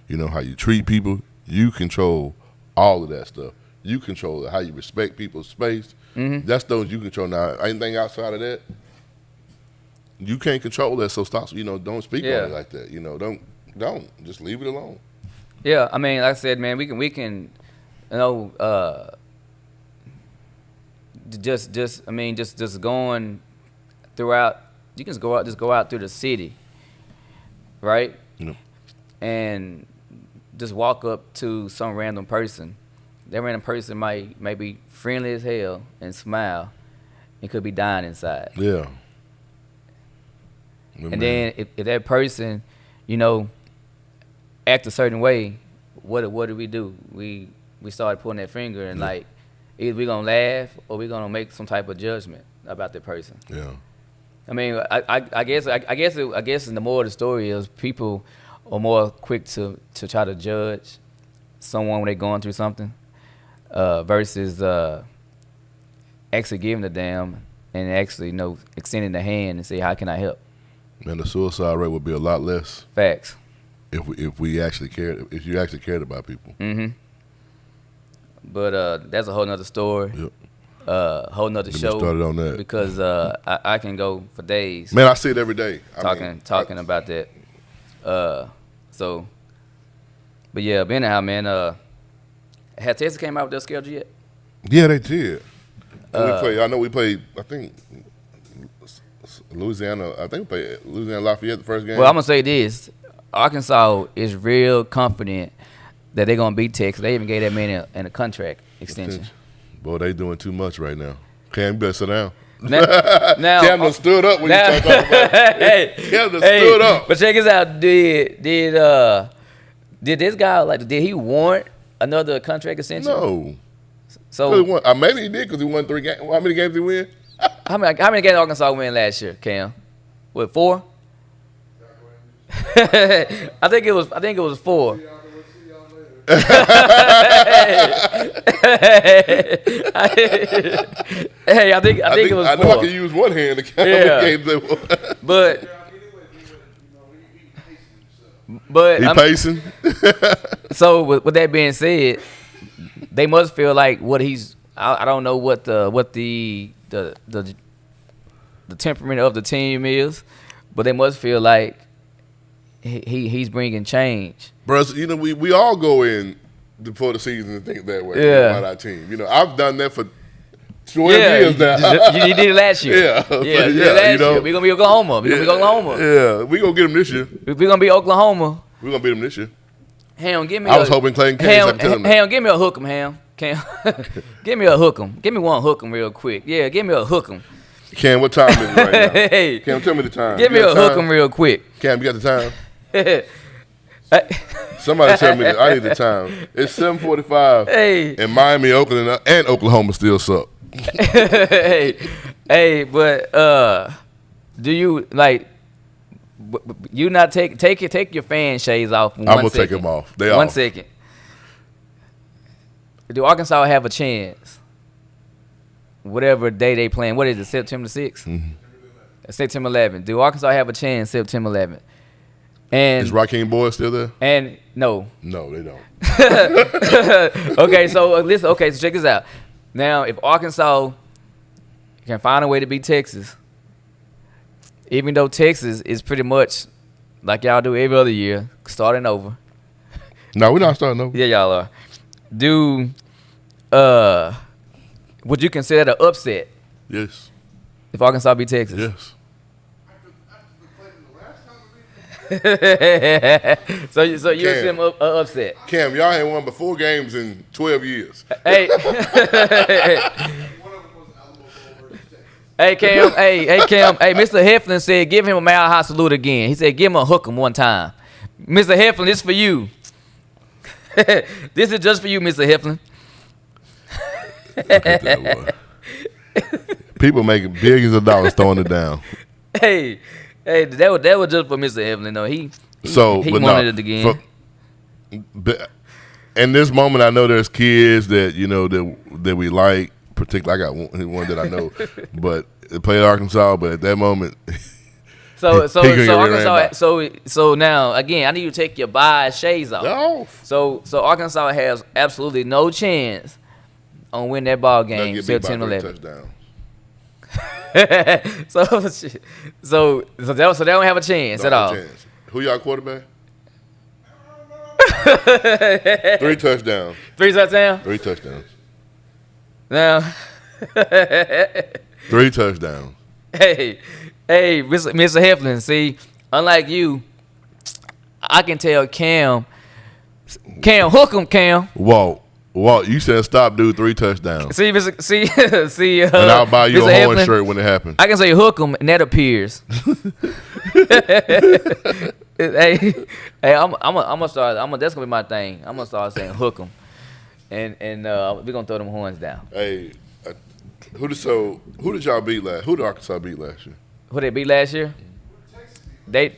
how you treat people. You control all of that stuff. you control it. How you respect people's space. Mm-hmm. That's those you control. Now, anything outside of that, you can't control that. So stop. Don't speak on it like that. Don't just leave it alone. Yeah, I mean, like I said, man, we can, just going throughout. You can just go out through the city, right? Yeah. And just walk up to some random person. That random person might be friendly as hell and smile, and could be dying inside. Yeah. And then if that person, act a certain way, what do we do? We started pulling that finger and like either we gonna laugh or we gonna make some type of judgment about that person. Yeah. I mean, I guess the moral of the story is people are more quick to try to judge someone when they're going through something versus actually giving a damn and actually extending the hand and say, how can I help? Man, the suicide rate would be a lot less. Facts. If you actually cared about people. Mm-hmm. But that's a whole nother story. Yep. Whole nother show. Started on that because I can go for days. Man, I see it every day. Talking about that. But anyhow, man. Has Texas came out with their schedule yet? Yeah, they did. We played. I think Louisiana. I think we played Louisiana Lafayette the first game. Well, I'm gonna say this: Arkansas is real confident that they're gonna beat Texas. They even gave that man a contract extension. Boy, they doing too much right now. Cam, you better sit down. Now Cam done stood up when you start talking about it. Cam done stood up. But check this out. Did this guy did he warrant another contract extension? No. So maybe he did because he won 3 games. How many games did he win? How many games did Arkansas win last year, Cam? What, 4? I think it was 4. Hey, I think it was 4. I know I can use one hand to count how many games they won. But he pacing. So with that being said, they must feel like what he's. I don't know what the temperament of the team is, but they must feel like he's bringing change. Bro, we all go in before the season and think that way about our team. I've done that for 12 years now. You did it last year. Yeah. You did it last year. We're going to be Oklahoma. Yeah, we're going to get them this year. We're going to be Oklahoma. We're going to beat them this year. Ham, give me I was hoping Clayton Canes. Ham, give me a hook 'em, Ham. Give me a hook 'em. Give me one hook 'em real quick. Yeah, give me a hook 'em. Cam, what time is it right now? Hey. Cam, tell me the time. Give me a hook 'em real quick. Cam, you got the time? Somebody tell me that. I need the time. It's 7:45. Hey. And Miami, Oakland, and Oklahoma still suck. But do you you not take your fan shades off? I'm gonna take them off. They 1 off. second. Do Arkansas have a chance? Whatever day they playing, what is it? September 6th. Mm-hmm. September 11th. Do Arkansas have a chance? September 11th. And is Raheem Boyd still there? And no, they don't. Okay, so listen. Okay, so check this out. Now, if Arkansas can find a way to beat Texas, even though Texas is pretty much like y'all do every other year, starting over. No, we're not starting over. Yeah, y'all are. Would you consider that an upset? Yes. If Arkansas beat Texas? Yes. So you see them upset. Cam, y'all ain't won but 4 games in 12 years. Hey. Hey, Cam. Hey, Mr. Heflin said give him a Mile High salute again. He said give him a hook 'em one time. Mr. Heflin, this is for you. This is just for you, Mr. Heflin. Look at that boy. People making billions of dollars throwing it down. Hey, that was just for Mr. Heflin, though. He wanted it again. In this moment, I know there's kids that that we like. Particularly, I got one that I know, but they play Arkansas. But at that moment, so Arkansas. So now again, I need you to take your biased shades off. No. So Arkansas has absolutely no chance on win that ball game. 17-11. so they don't have a chance at all. Who y'all quarterback? 3 touchdowns. 3 touchdowns? 3 touchdowns. Now 3 touchdowns. Hey, Mr. Heflin, see, unlike you, I can tell Cam, hook him, Cam. Whoa, you said stop, dude. 3 touchdowns. See. And I'll buy you Mr. a horn Heflin, shirt when it happens. I can say hook him, and that appears. hey, I'm gonna start. That's gonna be my thing. I'm gonna start saying hook him, and we're gonna throw them horns down. Hey, who did y'all beat last? Who did Arkansas beat last year? Who they beat last year?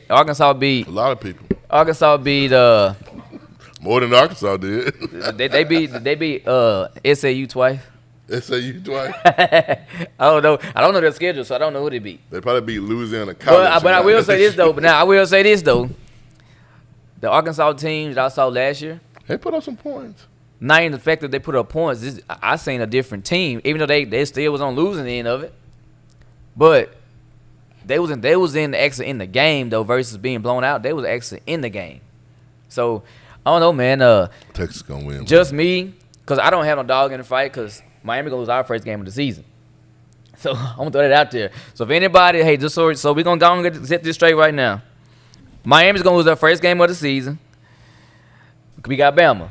Arkansas beat a lot of people. Arkansas beat more than Arkansas did. they beat SAU twice. SAU twice. I don't know their schedule, so I don't know who they beat. They probably beat Louisiana College. But I will say this though. The Arkansas team that I saw last year, they put up some points. Not in the fact that they put up points. I seen a different team, even though they still was on losing end of it. But they was actually in the game though versus being blown out. They was actually in the game. So I don't know, man. Texas gonna win. Just me, because I don't have no dog in the fight. Because Miami gonna lose our first game of the season. So I'm gonna throw that out there. So if anybody, hey, just so we gonna go and set this straight right now. Miami's gonna lose their first game of the season. We got Bama.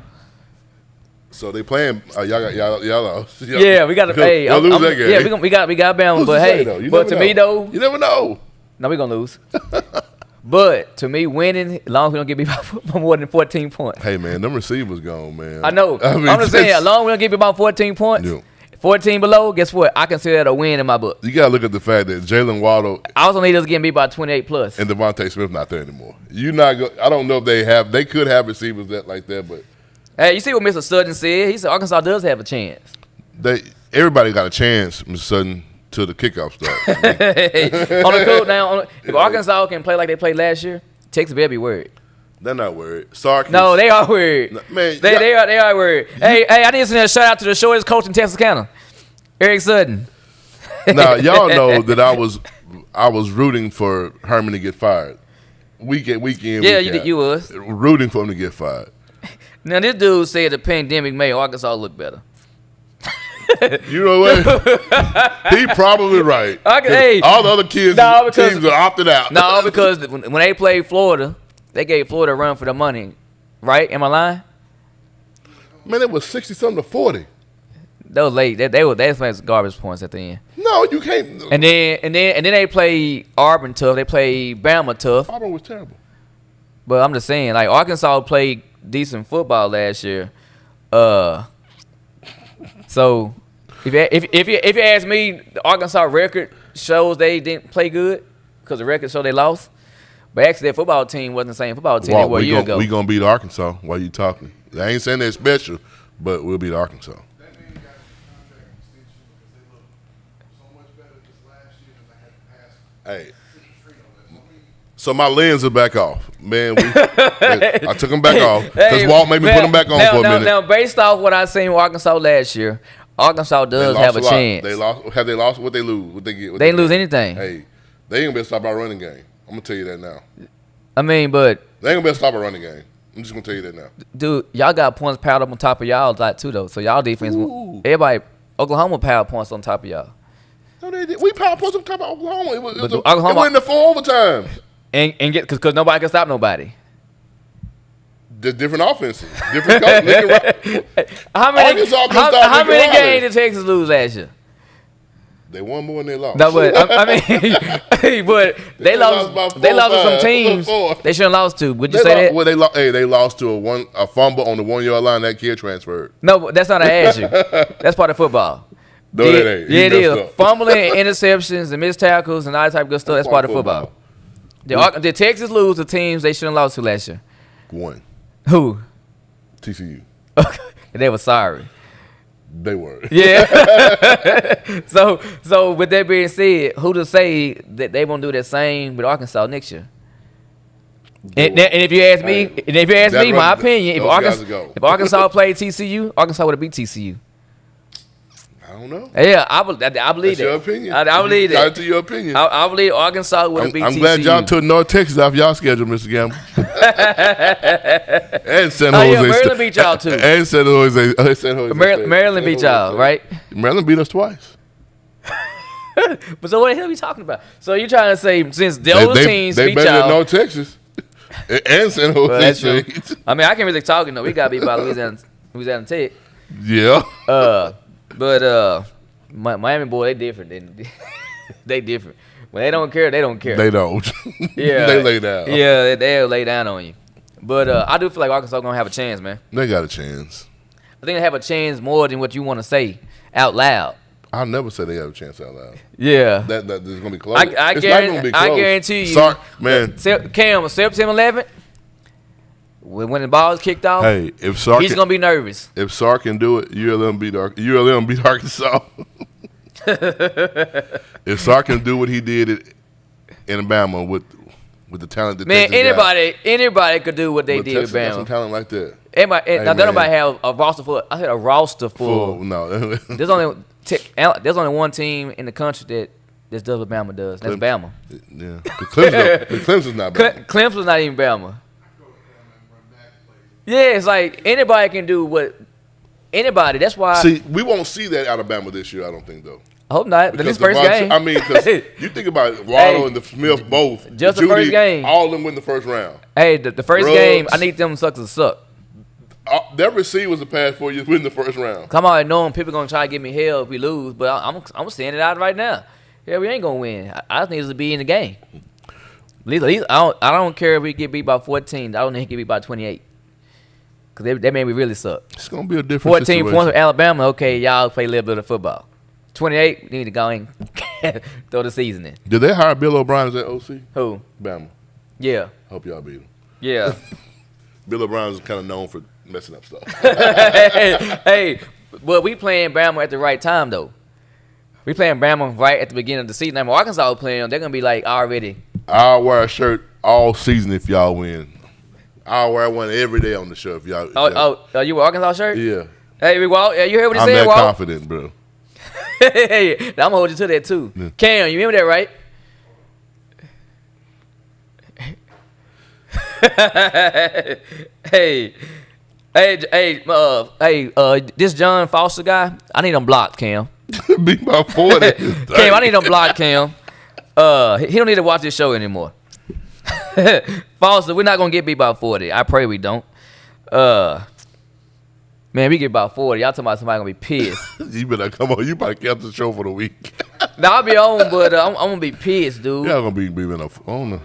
So they playing. Y'all lost. Yeah, we got to. Hey, lose that game. Yeah, we got Bama. Who's but hey, but to me though, you never know. No, we gonna lose. But to me, winning, as long as we don't get beat by more than 14 points. Hey man, them receivers gone, man. I know. I'm just saying, as long as we don't get beat by 14 points. Yeah. 14 below, guess what? I consider that a win in my book. You gotta look at the fact that Jalen Waddle. I also need us getting beat by 28 plus. And Devontae Smith not there anymore. I don't know if they could have receivers like that, but. Hey, you see what Mr. Sutton said? He said Arkansas does have a chance. Everybody got a chance, Mr. Sutton, till the kickoff start. On the code now, if Arkansas can play like they played last year, Texas better be worried. They're not worried. Sarkis. No, they are worried. No, man, they are worried. Hey, I need to send a shout out to the shortest coach in Texarkana, Eric Sutton. Now y'all know that I was rooting for Herman to get fired, week in. Yeah, you was rooting for him to get fired. Now this dude said the pandemic made Arkansas look better. You know what? He probably right. Hey, all the other teams are opted out. No, because when they played Florida, they gave Florida a run for the money. Right? Am I lying? Man, it was 60-something to 40. That was late. They was garbage points at the end. No, you can't. And then they played Auburn tough. They played Bama tough. Auburn was terrible. But I'm just saying, like Arkansas played decent football last year. So if you ask me, the Arkansas record shows they didn't play good because the record showed they lost. But actually, their football team wasn't the same football team they were a year ago. We gonna beat Arkansas while you talking. I ain't saying they're special, but we'll beat Arkansas. That man got a contract extension because they look so much better this last year than they had the past. Hey. So my lens are back off, man. I took them back off because Walt made me put them back on for a minute. Now, based off what I seen with Arkansas last year, Arkansas does have a chance. They lost. Have they lost? What they lose? What they get? They didn't lose anything. Hey, they ain't gonna be able to stop our running game. I'm gonna tell you that now. I mean, but they ain't gonna be able to stop our running game. I'm just gonna tell you that now. Dude, y'all got points piled up on top of y'all lot too, though. So y'all defense, everybody, Oklahoma piled points on top of y'all. No, they did. We piled points on top of Oklahoma. It went in the 4 overtime. And get because nobody can stop nobody. The different offenses, different coaches. How many games did Texas lose last year? They won more than they lost. No, but I mean, but they lost. They lost to some teams they shouldn't have lost to. Would you say that? Well, they lost to a fumble on the 1 yard line. That kid transferred. No, but that's not an issue. That's part of football. No, that ain't. Yeah, it is. Fumbling, interceptions, and missed tackles, and all that type of good stuff. That's part of football. Did Texas lose to teams they shouldn't have lost to last year? One. Who? TCU. They were sorry. They were. Yeah. So with that being said, who to say that they won't do that same with Arkansas next year? And if you ask me, my opinion, if Arkansas played TCU, Arkansas would have beat TCU. don't know. Yeah, I believe that. That's your opinion. I believe that. Got it to your opinion. I believe Arkansas would have beat TCU. I'm glad y'all took North Texas off y'all schedule, Mr. Gamble. And San Jose. Yeah, Maryland beat y'all too. And San Jose. Maryland beat y'all, right? Maryland beat us twice. But so what the hell are we talking about? So you trying to say since the other teams beat y'all, they better than North Texas and San Jose. Well, that's true. I mean, I can't really talk. We got beat by Louisiana Tech. Yeah. But Miami boy, they different. They different. When they don't care, they don't care. They don't. Yeah. They lay down. Yeah, they'll lay down on you. But I do feel like Arkansas gonna have a chance, man. They got a chance. I think they have a chance more than what you want to say out loud. I'll never say they have a chance out loud. Yeah. That is gonna be close. I it's not gonna be close. I guarantee you. Sorry, man. Cam, September 11th, when the ball is kicked off, hey, if Sark he's gonna be nervous. If Sark can do it, ULM beat Arkansas. If Sark can do what he did in Alabama with the talent that anybody could do what they did with Bama. Some talent like that. Nobody have a roster full. I said a roster full. No, there's only one team in the country that does what Bama does. That's Bama. Yeah, Clemson's not Bama. Clemson's not even Bama. Yeah, it's like anybody can do what anybody. That's why. See, we won't see that out of Bama this year. I don't think though. I hope not. But this first game. I mean, because you think about Waddle and the Smith both. Just the first game. All of them win the first round. Hey, the first game, I need them suckers to suck. Their receivers the past 4 years win the first round. Come on, knowing people gonna try to give me hell if we lose, but I'm saying it out right now. Yeah, we ain't gonna win. I think this will be in the game. At least I don't care if we get beat by 14. I don't think we get beat by 28. Because they made me really suck. It's going to be a different 14 situation. points with Alabama. Okay, y'all play a little bit of football. 28, we need to go and throw the season in. Did they hire Bill O'Brien as that OC? Who? Bama. Yeah. Hope y'all beat him. Yeah. Bill O'Brien is kind of known for messing up stuff. hey, but we playing Bama at the right time, though. We playing Bama right at the beginning of the season. Now, Arkansas playing them, they're going to be like already. I'll wear a shirt all season if y'all win. I'll wear one every day on the show if y'all. You wear Arkansas shirt? Yeah. Hey, Walt, you heard what he said, I'm Walt? that confident, bro. Hey, I'm going to hold you to that, too. Yeah. Cam, you remember that, right? Hey, this John Foster guy, I need him blocked, Cam. Be about 40. Cam, I need him blocked, Cam. He don't need to watch this show anymore. Foster, we're not gonna get beat by 40. I pray we don't. Man, we get about 40. Y'all talking about somebody gonna be pissed. You better come on. You better cancel the show for the week. Now I'll be on, but I'm gonna be pissed, dude. Y'all gonna be on the.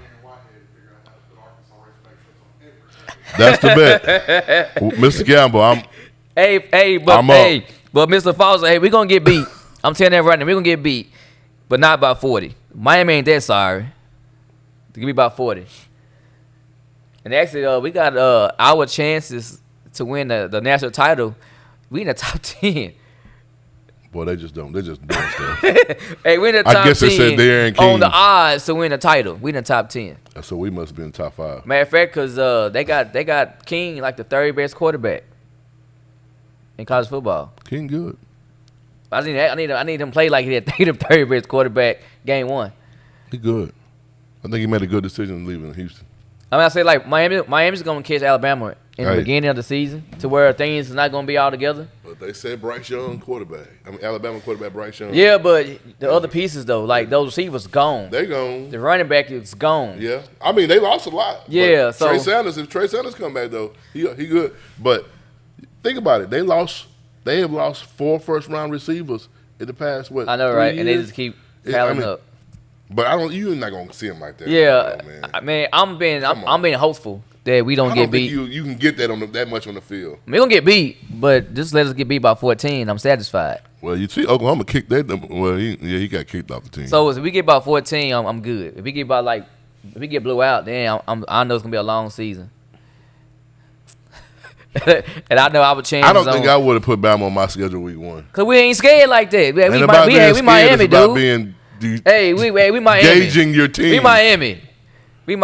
That's the bet, Mr. Gamble. But Mr. Foster, hey, we gonna get beat. I'm telling that right now, we gonna get beat, but not by 40. Miami ain't that sorry. To give me about 40. And actually, we got our chances to win the national title. We in the top 10. Boy, they just don't. They're just doing stuff. Hey, we in the top 10. I guess they said Darren King on the odds to win the title. We in the top 10. So we must be in the top 5. Matter of fact, because they got King like the third best quarterback in college football. King good. I need him to play like he had the third best quarterback game 1. He good. I think he made a good decision leaving Houston. I mean, I say like Miami's going to catch Alabama in the beginning of the season to where things is not going to be all together. But they said Bryce Young quarterback. I mean, Alabama quarterback Bryce Young. Yeah, but the other pieces though, like those receivers gone. They gone. The running back is gone. Yeah, I mean they lost a lot. Yeah, so if Trey Sanders come back though, he good. But think about it, they have lost 4 first-round receivers in the past I know, right? years? And they just keep piling up. But you're not gonna see him like that. Yeah, man. I'm being hopeful that we don't get beat. You can get that much on the field. We gonna get beat, but just let us get beat by 14. I'm satisfied. Well, you see, Oklahoma kicked that. Well, he got kicked off the team. So if we get about 14, I'm good. If we get blew out, then I know it's gonna be a long season. And I know our chances. I don't think I would have put Bama on my schedule week 1. Cause we ain't scared like that. We Miami, dude. Hey, we Miami. Gauging your team. We Miami. We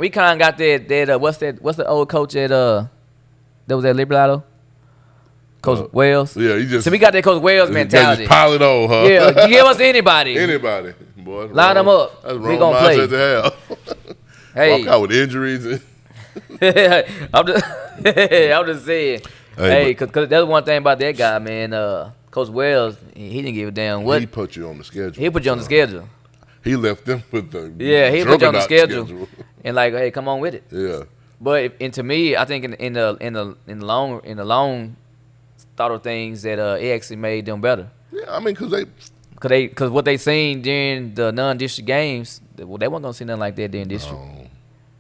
kind of got that what's the old coach at that was at Liberado? Coach Wells. Yeah, he just. So we got that Coach Wells mentality. Just pile it on, huh? Yeah, give us anybody. Anybody, boy. Line them up. That's we gonna play. To have. Hey, walk out with injuries. I'm just saying. Hey, cause that's one thing about that guy, man. Coach Wells, he didn't give a damn what. He put you on the schedule. He put you on the schedule. He left them with the he put you on the schedule. And like, hey, come on with it. Yeah. But and to me, I think in the long thought of things that it actually made them better. Yeah, I mean, cause what they seen during the non-district games, they weren't gonna see nothing like that during district.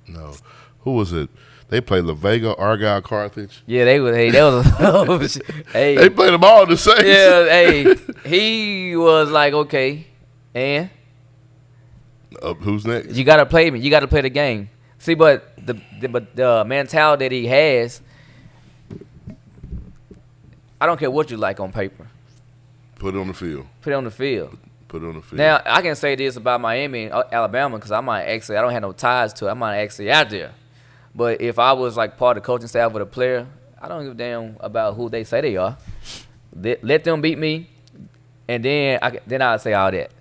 No. Who was it? They played La Vega, Argyle, Carthage. Yeah, they was. Hey, that was. Hey, they played them all the same. Yeah, hey, he was like, okay, and who's next? You gotta play me. You gotta play the game. See, but the mentality that he has, I don't care what you like on paper. Put it on the field. Put it on the field. Put it on the field. Now I can say this about Miami and Alabama because I don't have no ties to it. I might actually out there. But if I was like part of the coaching staff with a player, I don't give a damn about who they say they are. Let them beat me, and then I'll say all that.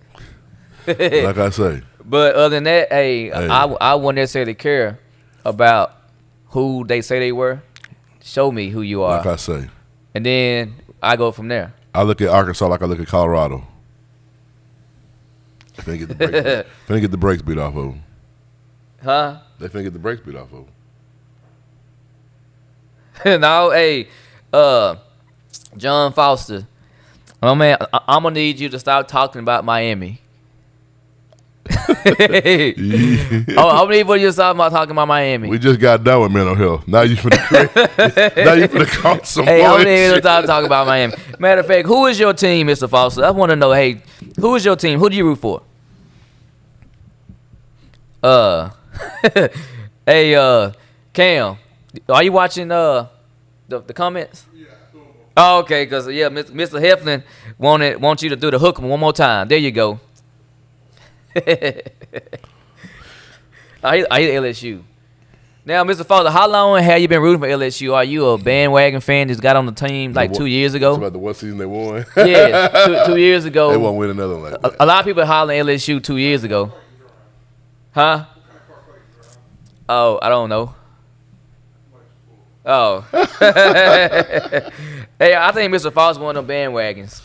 Like I say. But other than that, hey. I wouldn't necessarily care about who they say they were. Show me who you are. Like I say. And then I go from there. I look at Arkansas like I look at Colorado. If they get the brakes beat off of them. Huh? They finna get the brakes beat off of them. No, hey, John Foster. Oh man, I'm gonna need you to stop talking about Miami. I'm gonna need you to stop talking about Miami. We just got done with mental health. Now you finna call some. Hey, I'm gonna need you to stop talking about Miami. Matter of fact, who is your team, Mr. Foster? I want to know. Hey, who is your team? Who do you root for? Hey, Cam. Are you watching the comments? Yeah. Oh, okay, because Mr. Heflin wants you to do the hook one more time. There you go. I hate LSU. Now, Mr. Foster, how long have you been rooting for LSU? Are you a bandwagon fan that's got on the team like 2 years ago? It's about the one season they won. Yeah, 2 years ago. They won't win another one like that. A lot of people hollering LSU 2 years ago. Huh? Oh, I don't know. Oh. Hey, I think Mr. Foster one of them bandwagons.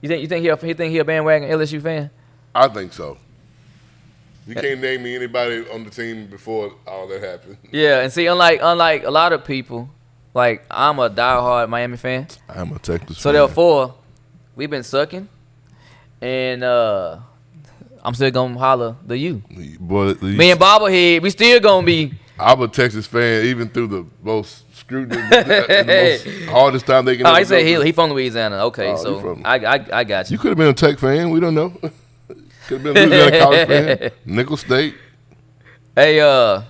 You think he a bandwagon LSU fan? I think so. You can't name me anybody on the team before all that happened. Yeah, and see, unlike a lot of people, like I'm a diehard Miami fan. I'm a Texas fan. So therefore, we've been sucking, and I'm still gonna holler the U. Boy, Me and Bobblehead, we still gonna be. I'm a Texas fan, even through the most scrutiny, the most hardest time they can. Oh, he said he from Louisiana. Okay, so I got you. You could have been a Tech fan. We don't know. Could have been a Louisiana College fan. Nicholls State. Hey,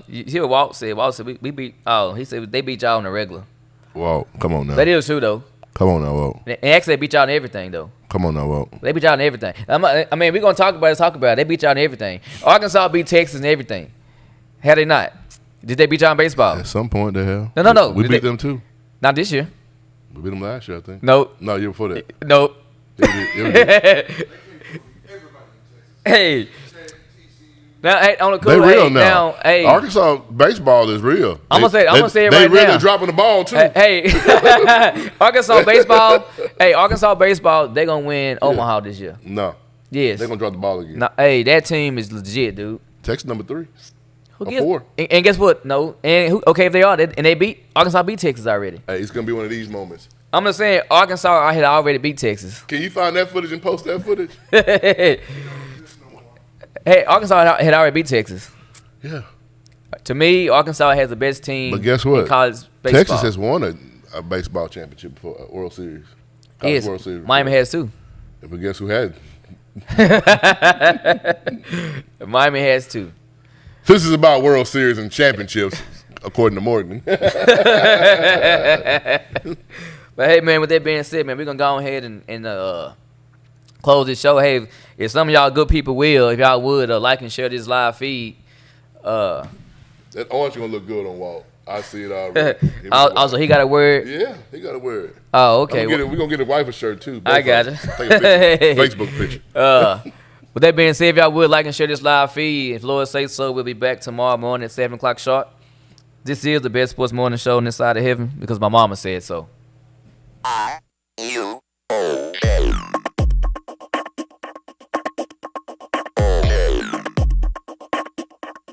you hear what Walt said? Walt said we beat. Oh, he said they beat y'all on the regular. Walt, come on now. That is true though. Come on now, Walt. And actually, they beat y'all in everything though. Come on now, Walt. They beat y'all in everything. I mean, we're gonna talk about it. They beat y'all in everything. Arkansas beat Texas in everything. Had they not? Did they beat y'all in baseball? At some point, they have. No. We beat them too. Not this year. We beat them last year, I think. Nope. No, year before that. Nope. Hey. Now, hey, on the cool, they real hey, now. Hey. Arkansas baseball is real. I'm gonna say it right now. They really dropping the ball too. Hey, Arkansas baseball. Hey, Arkansas baseball. They gonna win Omaha this year. No. Yes. They gonna drop the ball again. No, hey, that team is legit, dude. Texas number 3. Who or 4. And guess what? No. And okay, if they are, and they beat Arkansas beat Texas already. Hey, it's gonna be one of these moments. I'm just saying Arkansas had already beat Texas. Can you find that footage and post that footage? Hey, Arkansas had already beat Texas. Yeah. To me, Arkansas has the best team. But guess what? In college baseball. Texas has won a baseball championship before, a World Series. Yes. World Series Miami has too. But guess who had? Miami has too. This is about World Series and championships, according to Morgan. But hey, man, with that being said, man, we're going to go ahead and close this show. Hey, if some of y'all good people if y'all would like and share this live feed. That orange going to look good on Walt. I see it already. Also, he got a word. Yeah, he got a word. Oh, okay. We're gonna get a wife a shirt too. I got you. Take a picture, Facebook picture. With that being said, if y'all would like and share this live feed, if Lord say so, we'll be back tomorrow morning at 7 o'clock sharp. This is the best sports morning show on this side of heaven because my mama said so. Are you